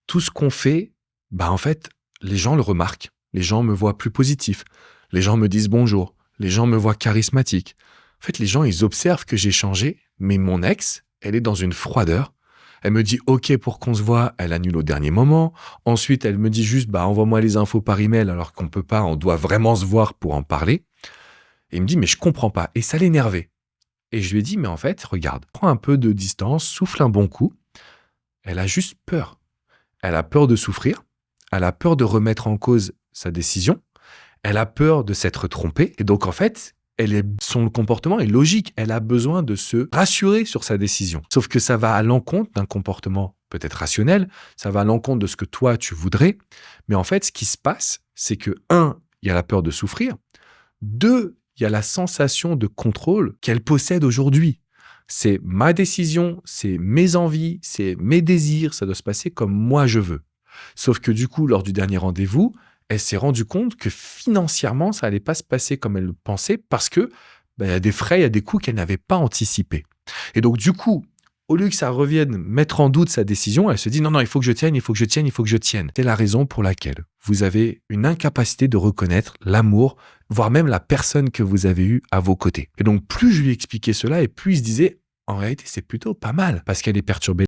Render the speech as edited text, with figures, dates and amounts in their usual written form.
tout ce qu'on fait, en fait, les gens le remarquent. Les gens me voient plus positif. Les gens me disent bonjour. Les gens me voient charismatique. En fait, les gens, ils observent que j'ai changé, mais mon ex, elle est dans une froideur. Elle me dit OK pour qu'on se voit, elle annule au dernier moment. Ensuite, elle me dit juste envoie-moi les infos par email alors qu'on peut pas, on doit vraiment se voir pour en parler. Et il me dit mais je comprends pas et ça l'énervait. Et je lui ai dit mais en fait, regarde, prends un peu de distance, souffle un bon coup. Elle a juste peur. Elle a peur de souffrir, elle a peur de remettre en cause sa décision, elle a peur de s'être trompée et donc en fait, son comportement est logique. Elle a besoin de se rassurer sur sa décision. Sauf que ça va à l'encontre d'un comportement peut-être rationnel, ça va à l'encontre de ce que toi, tu voudrais. Mais en fait, ce qui se passe, c'est que, un, il y a la peur de souffrir. Deux, il y a la sensation de contrôle qu'elle possède aujourd'hui. C'est ma décision, c'est mes envies, c'est mes désirs, ça doit se passer comme moi je veux. Sauf que du coup, lors du dernier rendez-vous, elle s'est rendue compte que financièrement, ça allait pas se passer comme elle le pensait parce que il y a des frais, il y a des coûts qu'elle n'avait pas anticipés. Et donc du coup, au lieu que ça revienne mettre en doute sa décision, elle se dit non, il faut que je tienne, il faut que je tienne, il faut que je tienne. C'est la raison pour laquelle vous avez une incapacité de reconnaître l'amour, voire même la personne que vous avez eue à vos côtés. Et donc plus je lui expliquais cela et plus il se disait en réalité c'est plutôt pas mal parce qu'elle est perturbée.